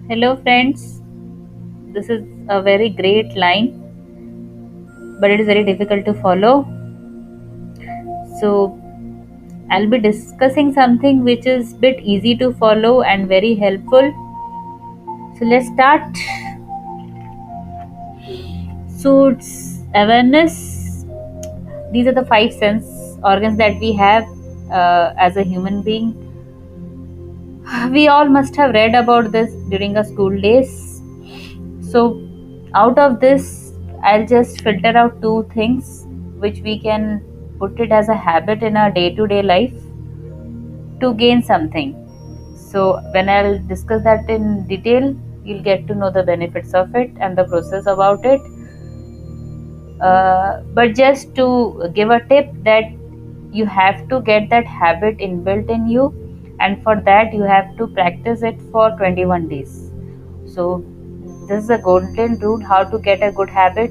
Hello, friends. This is a very great line, but it is very difficult to follow. So, I'll be discussing something which is bit easy to follow and very helpful. So, let's start. So, it's awareness. These are the five sense organs that we have as a human being. We all must have read about this during our school days. So, out of this, I'll just filter out two things which we can put it as a habit in our day to day life to gain something. So, when I'll discuss that in detail, you'll get to know the benefits of it and the process about it. But just to give a tip that you have to get that habit inbuilt in you, and for that, you have to practice it for 21 days. So, this is a golden rule how to get a good habit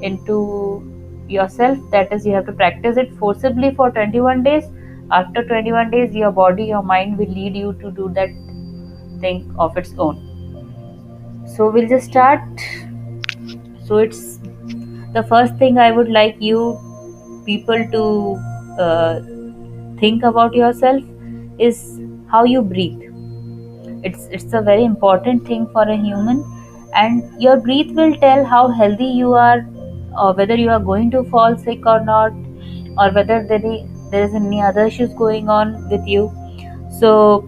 into yourself. That is, you have to practice it forcibly for 21 days. After 21 days, your body, your mind will lead you to do that thing of its own. So, we'll just start. So, it's the first thing I would like you people to think about yourself is how you breathe. It's a very important thing for a human, and your breath will tell how healthy you are, or whether you are going to fall sick or not, or whether there is any other issues going on with you. So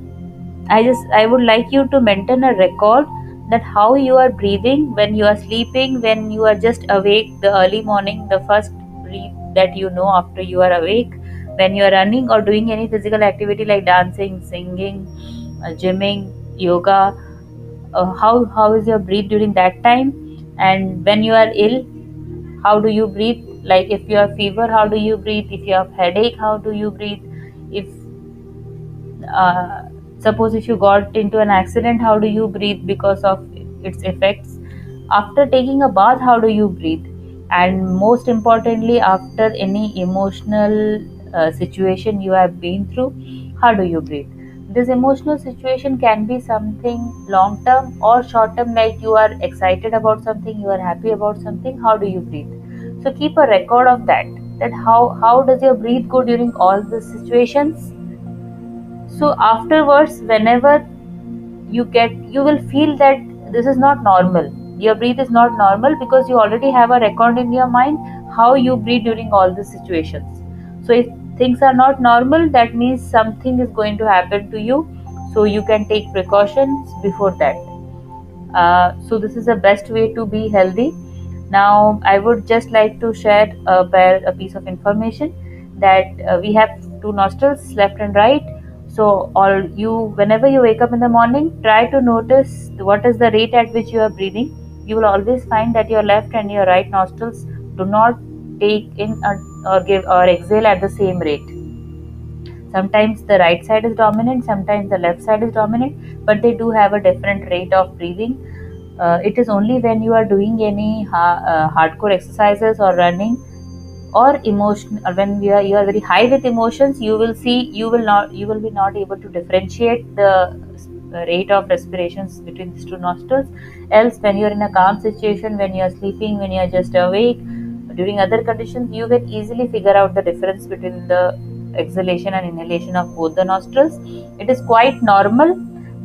I would like you to maintain a record that how you are breathing when you are sleeping, when you are just awake, the early morning, the first breath that you know after you are awake, when you are running or doing any physical activity like dancing, singing, gymming, yoga. How is your breath during that time? And when you are ill, how do you breathe? Like if you have fever, how do you breathe? If you have headache, how do you breathe? If uh, suppose if you got into an accident, how do you breathe because of its effects? After taking a bath, how do you breathe? And most importantly, after any emotional situation you have been through, how do you breathe? This emotional situation can be something long term or short term, like you are excited about something, you are happy about something, how do you breathe? So keep a record of that, that how does your breathe go during all the situations. So afterwards, whenever you will feel that this is not normal, your breath is not normal, because you already have a record in your mind how you breathe during all the situations. So if things are not normal, that means something is going to happen to you, so you can take precautions before that. So this is the best way to be healthy. Now I would just like to share a piece of information that we have two nostrils, left and right. So all you whenever you wake up in the morning, try to notice what is the rate at which you are breathing. You will always find that your left and your right nostrils do not take in or give or exhale at the same rate. Sometimes the right side is dominant, sometimes the left side is dominant, but they do have a different rate of breathing. It is only when you are doing any hardcore exercises or running or emotion, or when you are very high with emotions, you will see you will be not able to differentiate the rate of respirations between these two nostrils. Else, when you are in a calm situation, when you are sleeping, when you are just awake, during other conditions, you can easily figure out the difference between the exhalation and inhalation of both the nostrils. It is quite normal,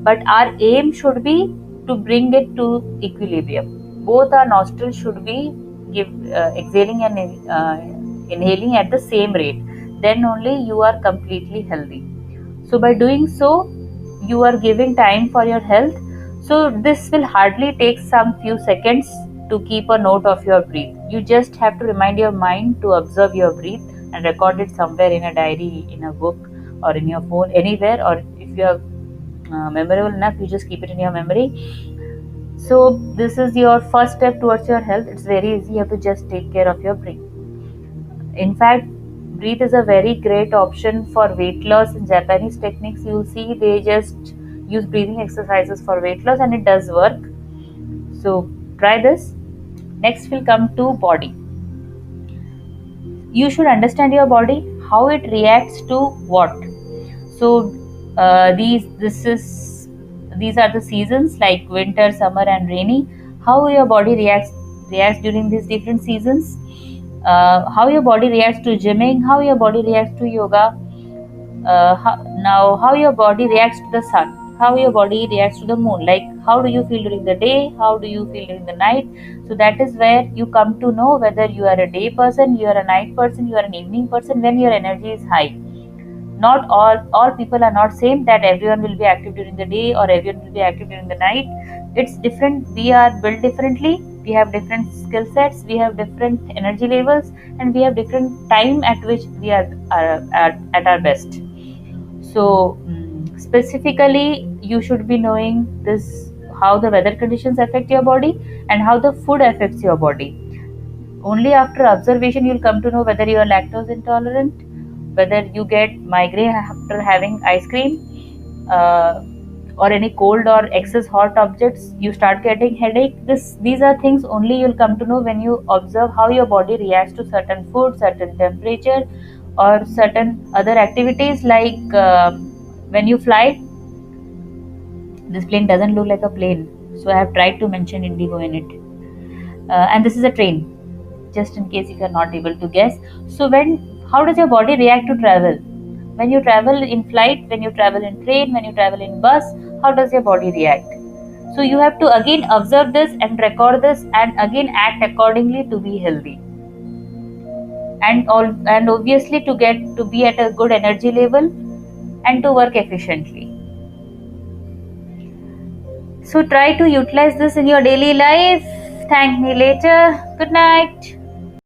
but our aim should be to bring it to equilibrium. Both our nostrils should be exhaling and inhaling at the same rate. Then only you are completely healthy. So by doing so, you are giving time for your health. So this will hardly take some few seconds to keep a note of your breath. You just have to remind your mind to observe your breath and record it somewhere in a diary, in a book, or in your phone, anywhere. Or if you are memorable enough, you just keep it in your memory. So this is your first step towards your health. It's very easy. You have to just take care of your breath. In fact, breathe is a very great option for weight loss. In Japanese techniques, you'll see they just use breathing exercises for weight loss, and it does work. So try this. Next will come to body. You should understand your body, how it reacts to what. So these this is these are the seasons like winter, summer, and rainy. How your body reacts during these different seasons. How your body reacts to gymming, how your body reacts to yoga, how your body reacts to the sun, how your body reacts to the moon, like how do you feel during the day, how do you feel during the night. So that is where you come to know whether you are a day person, you are a night person, you are an evening person, when your energy is high. Not all people are not same, that everyone will be active during the day or everyone will be active during the night. It's different. We are built differently, we have different skill sets, we have different energy levels, and we have different time at which we are at our best. So specifically you should be knowing this, how the weather conditions affect your body and how the food affects your body. Only after observation you'll come to know whether you are lactose intolerant, whether you get migraine after having ice cream, uh, or any cold or excess hot objects, you start getting headache. These are things only you'll come to know when you observe how your body reacts to certain food, certain temperature, or certain other activities. Like when you fly, this plane doesn't look like a plane, so I have tried to mention indigo in it. And this is a train, just in case if you are not able to guess. So when, how does your body react to travel? When you travel in flight, when you travel in train, when you travel in bus, how does your body react? So you have to again observe this and record this and again act accordingly to be healthy, and obviously to get to be at a good energy level and to work efficiently. So try to utilize this in your daily life. Thank me later. Good night.